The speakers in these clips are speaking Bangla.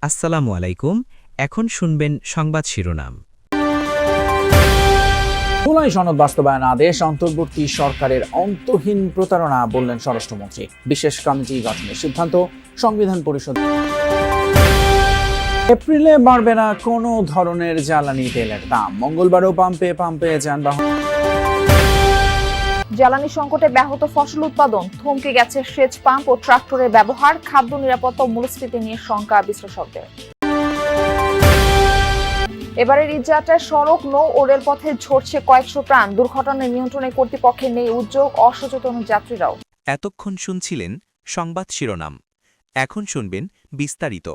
আসসালামু আলাইকুম। এখন শুনবেন সংবাদ শিরোনাম। জুলাই সনদ বাস্তবায়ন আদেশ অন্তর্বর্তী সরকারের অন্তহীন প্রতারণা বললেন স্বরাষ্ট্রমন্ত্রী। বিশেষ কমিটি গঠনের সিদ্ধান্ত সংবিধান পরিষদ। এপ্রিলে বাড়বে না কোনো ধরনের জ্বালানি তেলের দাম, মঙ্গলবারও পাম্পে পাম্পে যানবাহন। জ্বালানি সংকটে ব্যাহত ফসল উৎপাদন, থমকে গেছে সেচ পাম্প ও ট্রাক্টরের ব্যবহার, খাদ্য নিরাপত্তা ও মূল্যস্ফীতি নিয়ে শঙ্কা বিশ্লেষকদের। এবারের ঈদযাত্রায় সড়ক, নৌ ও রেলপথে ঝরছে কয়েকশো প্রাণ, দুর্ঘটনার নিয়ন্ত্রণে কর্তৃপক্ষের নেই উদ্যোগ, অসচেতন যাত্রীরাও। এতক্ষণ শুনছিলেন সংবাদ শিরোনাম। এখন শুনবেন বিস্তারিত।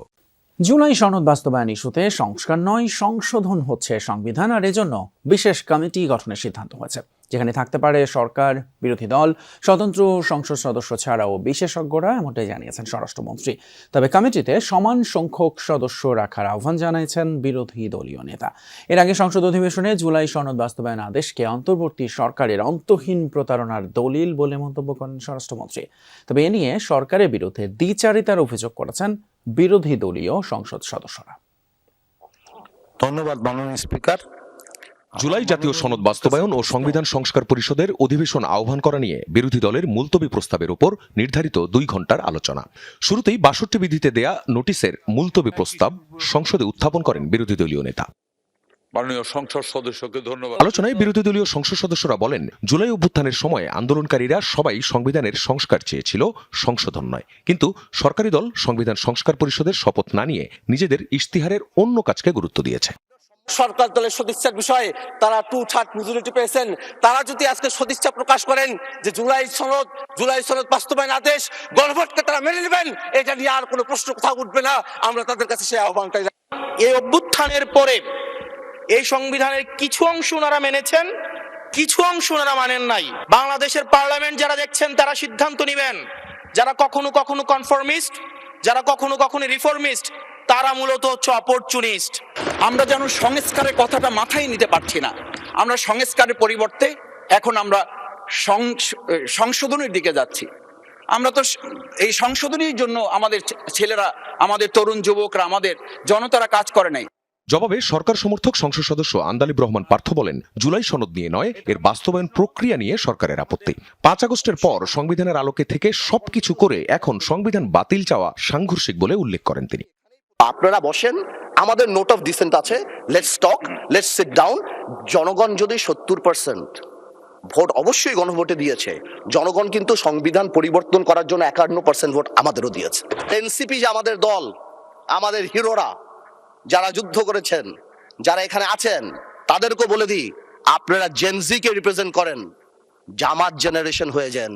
জুলাই সনদ বাস্তবায়ন ইস্যুতে সংস্কার নয়, সংশোধন হচ্ছে সংবিধান, আর এজন্য বিশেষ কমিটি গঠনের সিদ্ধান্ত হয়েছে, যেখানে থাকতে পারে সরকার, বিরোধী দল, স্বতন্ত্র সংসদ সদস্য ছাড়াও বিশেষজ্ঞরা, এমনটাই জানিয়েছেন স্বরাষ্ট্রমন্ত্রী। তবে কমিটিতে সমান সংখ্যক সদস্য রাখার আহ্বান জানিয়েছেন বিরোধী দলীয় নেতা। এর আগে সংসদ অধিবেশনে জুলাই সনদ বাস্তবায়ন আদেশকে অন্তর্বর্তী সরকারের অন্তহীন প্রতারণার দলিল বলে মন্তব্য করেন স্বরাষ্ট্রমন্ত্রী। তবে এ নিয়ে সরকারের বিরুদ্ধে দ্বিচারিতার অভিযোগ করেছেন বিরোধী দলীয় সংসদ সদস্যরা। ধন্যবাদ মাননীয় স্পিকার। জুলাই জাতীয় সনদ বাস্তবায়ন ও সংবিধান সংস্কার পরিষদের অধিবেশন আহ্বান করা নিয়ে বিরোধী দলের মুলতবি প্রস্তাবের উপর নির্ধারিত 2 ঘণ্টার আলোচনা। শুরুতেই 62 বিধিতে দেয়া নোটিশের মুলতবি প্রস্তাব সংসদে উত্থাপন করেন বিরোধী দলীয় নেতা। মাননীয় সংসদ সদস্যকে ধন্যবাদ। আলোচনায় বিরোধী দলীয় সংসদ সদস্যরা বলেন, জুলাই অভ্যুত্থানের সময় আন্দোলনকারীরা সবাই সংবিধানের সংস্কার চেয়েছিল, সংশোধন নয়। কিন্তু সরকারি দল সংবিধান সংস্কার পরিষদের শপথ না নিয়ে নিজেদের ইশতিহারের অন্য কাজকে গুরুত্ব দিয়েছে। সরকার দলের সদিচ্ছার বিষয়ে তারা 2/3 মেজরিটি পেয়েছেন। তারা যদি আজকে সদিচ্ছা প্রকাশ করেন যে জুলাই সনদ বাস্তবায়ন আদেশ গণভোটকে তারা মেনে নেবেন, এটা নিয়ে আর কোনো প্রশ্ন কোথাও উঠবে না। আমরা তাদের কাছে সেই আহ্বানটাই। এই অভ্যুত্থানের পরে এই সংবিধানের কিছু অংশ ওনারা মেনেছেন, কিছু অংশ ওনারা মানেন নাই। বাংলাদেশের পার্লামেন্ট যারা দেখছেন তারা সিদ্ধান্ত নেবেন। যারা কখনো কখনো কনফর্মিস্ট, যারা কখনো কখনো রিফর্মিস্ট, তারা মূলত হচ্ছে অপরচুনিস্ট। আমরা যেন সংস্কারের কথাটা মাথায় নিতে পারছি না। আমরা সংস্কারের পরিবর্তে এখন আমরা সংশোধনের দিকে যাচ্ছি। আমরা তো এই সংশোধনের জন্য আমাদের ছেলেরা, আমাদের তরুণ যুবকরা, আমাদের জনতারা কাজ করে নাই। জবাবে সরকার সমর্থক সংসদ সদস্য আন্দালিব রহমান পার্থ বলেন, জুলাই সনদ নিয়ে নয়, এর বাস্তবায়ন প্রক্রিয়া নিয়ে সরকারের আপত্তি। 5 আগস্টের পর সংবিধানের আলোকে থেকে সবকিছু করে এখন সংবিধান বাতিল চাওয়া সাংঘর্ষিক বলে উল্লেখ করেন তিনি। আপনারা বসেন, আমাদের নোট অফ ডিসেন্ট আছে, let's talk, let's sit down. জনগণ যদি 70% ভোট অবশ্যই গণভোটে দিয়েছে, জনগণ কিন্তু সংবিধান পরিবর্তন করার জন্য 51% ভোট আমাদেরও দিয়েছে। এনসিপি যে আমাদের দল, আমাদের হিরোরা যারা যুদ্ধ করেছেন, যারা এখানে আছেন, তাদেরকে বলে দিই, আপনারা জেনজিকে রিপ্রেজেন্ট করেন, জামাত জেনারেশন হয়ে যান।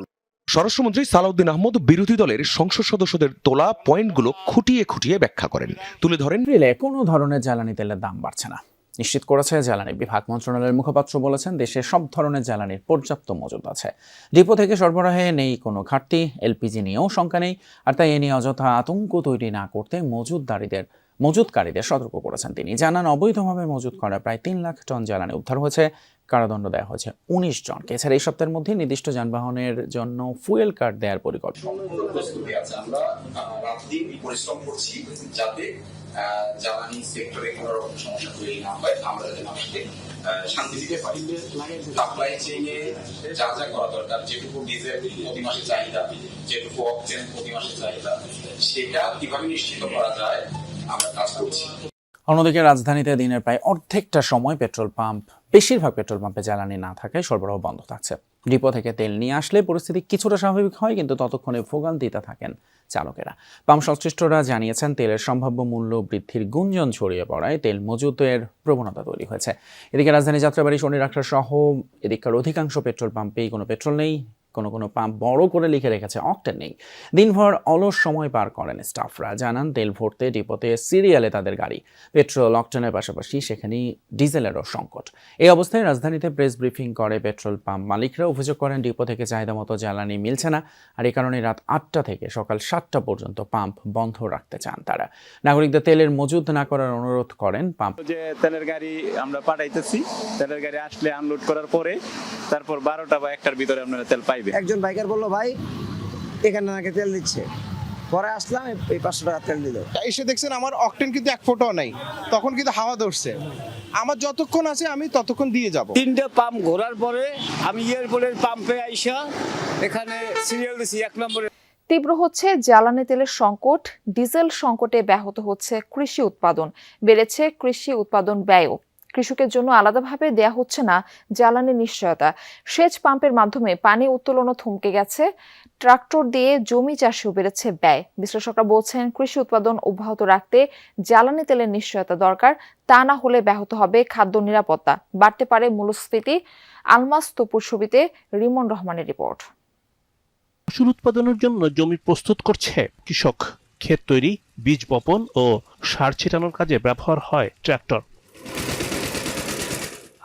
স্বরাষ্ট্রমন্ত্রী সালাউদ্দিন আহমদ বিরোধী দলের সংসদ সদস্যদের তোলা পয়েন্টগুলো খুঁটিয়ে খুঁটিয়ে ব্যাখ্যা করেন। তুলে ধরেন, এপ্রিলে কোনো ধরনের জ্বালানি তেলের দাম বাড়ছে না, নিশ্চিত করেছে জ্বালানি বিভাগ। মন্ত্রণালয়ের মুখপাত্র বলেছেন, দেশে সব ধরনের জ্বালানির পর্যাপ্ত মজুদ আছে, ডিপো থেকে সরবরাহে নেই কোনো ঘাটতি, এলপিজি নিয়েও শঙ্কা নেই। আর তাই এ নিয়ে অযথা আতঙ্ক তৈরি না করতে মজুদকারীদের সতর্ক করেছেন তিনি। জানান, অবৈধভাবে মজুদ করা প্রায় 3 লাখ টন জ্বালানি উদ্ধার হয়েছে, কারাদণ্ড দেওয়া হয়েছে 19 জনকে। এছাড়া এই সপ্তাহের মধ্যে নির্দিষ্ট যানবাহনের জন্য ফুয়েল কার্ড দেওয়ার পরিকল্পনা। আমরা রাতদিন পরিশ্রম করছি যাতে জ্বালানি সেক্টরে কোনো রকম সমস্যা তৈরি না হয়, আমরা যাতে মানুষকে শান্তি দিতে পারি। সাপ্লাই চেইনে যা যা করা দরকার, যেটুকু ডিজেল প্রতি মাসে চাহিদা, যেটুকু অক্সিজেন প্রতি মাসে চাহিদা, সেটা কিভাবে নিশ্চিত করা যায় আমরা কাজ করছি। অন্যদিকে রাজধানীতে দিনের প্রায় অর্ধেকটা সময় বেশিরভাগ পেট্রোল পাম্পে জ্বালানি না থাকায় সরবরাহ বন্ধ থাকছে। ডিপো থেকে তেল নিয়ে আসলে পরিস্থিতি কিছুটা স্বাভাবিক হয়, কিন্তু ততক্ষণে ভোগান্তিতে থাকেন চালকেরা। পাম্প সংশ্লিষ্টরা জানিয়েছেন, তেলের সম্ভাব্য মূল্য বৃদ্ধির গুঞ্জন ছড়িয়ে পড়ায় তেল মজুতের প্রবণতা তৈরি হয়েছে। এদিকে রাজধানী যাত্রাবাড়ি, শনিরাখড়া সহ এদিককার অধিকাংশ পেট্রোল পাম্পেই কোনো পেট্রোল নেই। কোনো পাম্প বড় করে লিখে রেখেছে অক্টেন নেই। দিনভর অলস সময় পার করেন স্টাফরা। জানান, তেল ভরতে ডিপোতে সিরিয়ালে তাদের গাড়ি, পেট্রোল অক্টেনের পাশাপাশি সেখানেই ডিজেলেরও সংকট। এই অবস্থায় রাজধানীতে প্রেস ব্রিফিং করে পেট্রোল পাম্প মালিকরা। অভিযোগ করেন, ডিপো থেকে চাহিদা মতো জ্বালানি মিলছে না, আর এই কারণে রাত 8টা থেকে সকাল 7টা পর্যন্ত পাম্প বন্ধ রাখতে চান তারা। নাগরিকদের তেলের মজুদ না করার অনুরোধ করেন পাম্প। যে তেলের গাড়ি আমরা পাঠাইতেছি, তেলের গাড়ি আসলে আনলোড করার পরে তারপর 12টা বা 1টার ভিতরে আপনারা তেল পাইবেন। একজন বাইকার বললো, ভাই এখানে নাকি তেল দিচ্ছে, পরে আসলাম এই 500 টাকা তেল দিল। এসে দেখছেন আমার অকটেন কিন্তু 1 ফোঁটাও নাই, তখন কিন্তু হাওয়া ধরছে। আমার যতক্ষণ আছে আমি ততক্ষণ দিয়ে যাব। 3টে পাম্প ঘোরার পরে আমি এয়ারপোর্টের পাম্পে আইসা এখানে সিরিয়াল দিছি 1 নম্বরে। তীব্র হচ্ছে জ্বালানি তেলের সংকট, ডিজেল সংকটে ব্যাহত হচ্ছে কৃষি উৎপাদন, বেড়েছে কৃষি উৎপাদন ব্যয়ও। কৃষকের জন্য আলাদাভাবে দেয়া হচ্ছে না জ্বালানি নিশ্চয়তা। সেচ পাম্পের মাধ্যমে পানি উত্তোলনও থমকে গেছে। ট্রাক্টর দিয়ে জমি চাষেও বেড়েছে ব্যয়। বিশ্লেষকরা বলছেন কৃষি উৎপাদন অব্যাহত রাখতে জ্বালানি তেলের নিশ্চয়তা দরকার, তা না হলে ব্যাহত হবে খাদ্য নিরাপত্তা, বাড়তে পারে মূল্যস্ফীতি। আলমাস তপুর ছবিতে রিমন রহমানের রিপোর্ট। ফসল উৎপাদনের জন্য জমি প্রস্তুত করছে কৃষক। ক্ষেত তৈরি, বীজ বপন ও সার ছিটানোর কাজে ব্যবহার হয় ট্রাক্টর।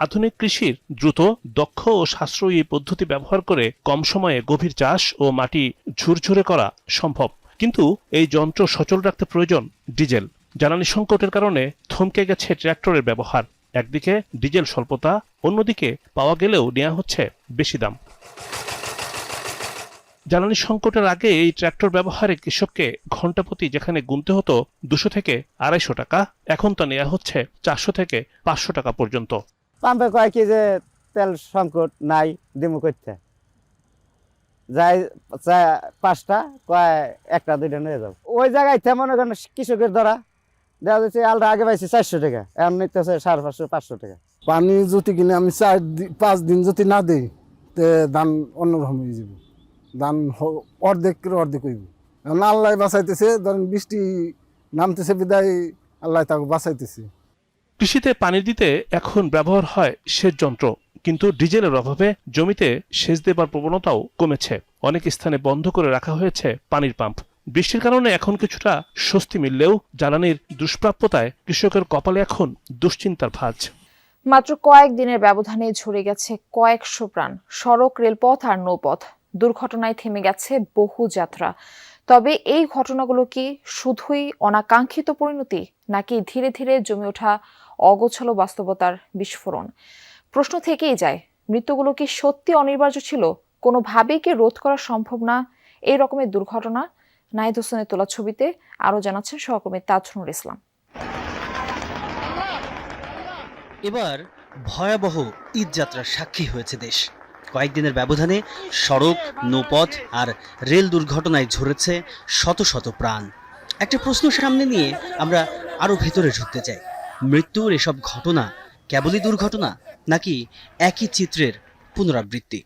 আধুনিক কৃষির দ্রুত, দক্ষ ও সাশ্রয়ী পদ্ধতি ব্যবহার করে কম সময়ে গভীর চাষ ও মাটি ঝুরঝুরে করা সম্ভব। কিন্তু এই যন্ত্র সচল রাখতে প্রয়োজন ডিজেল। জ্বালানি সংকটের কারণে থমকে গেছে ট্রাক্টরের ব্যবহার। একদিকে ডিজেল স্বল্পতা, অন্যদিকে পাওয়া গেলেও নেওয়া হচ্ছে বেশি দাম। জ্বালানি সংকটের আগে এই ট্রাক্টর ব্যবহারে কৃষককে ঘন্টাপ্রতি যেখানে গুনতে হতো 200 থেকে 250 টাকা, এখন তা নেওয়া হচ্ছে 400 থেকে 500 টাকা পর্যন্ত। পাম্পে কয় কি যে তেল সংকট নাই, দিমু করতে যাই 5টা কয় 1টা 2টা নিয়ে যাও। ওই জায়গায় মনে করেন কৃষকের দ্বারা দেখা যাচ্ছে আলটা আগে পাইছি 400 টাকা, এখন নিতেছে 550 500 টাকা। পানি যদি কিনে আমি 4-5 দিন যদি না দিই তে ধান অন্যরকম হয়ে যাব। ধান অর্ধেক হইব। আল্লাহ বাঁচাইতেছে, ধরেন বৃষ্টি নামতেছে বিদায় আল্লাহ তাকে বাঁচাইতেছে। কৃষিতে পানি দিতে এখন ব্যবহার হয় সেচ যন্ত্র, কিন্তু ডিজেলের অভাবে জমিতে সেচ দেবার প্রবণতাও কমেছে। অনেক স্থানে বন্ধ করে রাখা হয়েছে পানির পাম্প। বৃষ্টির কারণে এখন কিছুটা স্বস্তি মিললেও জ্বালানির দুষ্প্রাপ্যতায় কৃষকের কপালে এখন দুশ্চিন্তার ভাঁজ। মাত্র কয়েকদিনের ব্যবধানে ঝরে গেছে কয়েকশো প্রাণ। সড়ক, রেলপথ আর নৌপথ দুর্ঘটনায় থেমে গেছে বহু যাত্রা। তবে এই ঘটনাগুলো কি শুধুই অনাকাঙ্ক্ষিত পরিণতি, নাকি ধীরে ধীরে জমে ওঠা অগোছালো বাস্তবতার বিস্ফোরণ? প্রশ্ন থেকেই যায়, মৃত্যুগুলো কি সত্যি অনিবার্য ছিল? কোনোভাবেই কি রোধ করা সম্ভব না এই রকমের দুর্ঘটনা? নাহিদ হোসেনের তোলা ছবিতে আরও জানাচ্ছেন সহকর্মী তাজনুর ইসলাম। এবার ভয়াবহ ঈদযাত্রার সাক্ষী হয়েছে দেশ। কয়েকদিনের ব্যবধানে সড়ক, নৌপথ আর রেল দুর্ঘটনায় ঝরেছে শত শত প্রাণ। একটা প্রশ্ন সামনে নিয়ে আমরা আরও ভেতরে ঢুকতে চাই। মৃত্যুর এসব ঘটনা কেবলই দুর্ঘটনা, নাকি একই চিত্রের পুনরাবৃত্তি?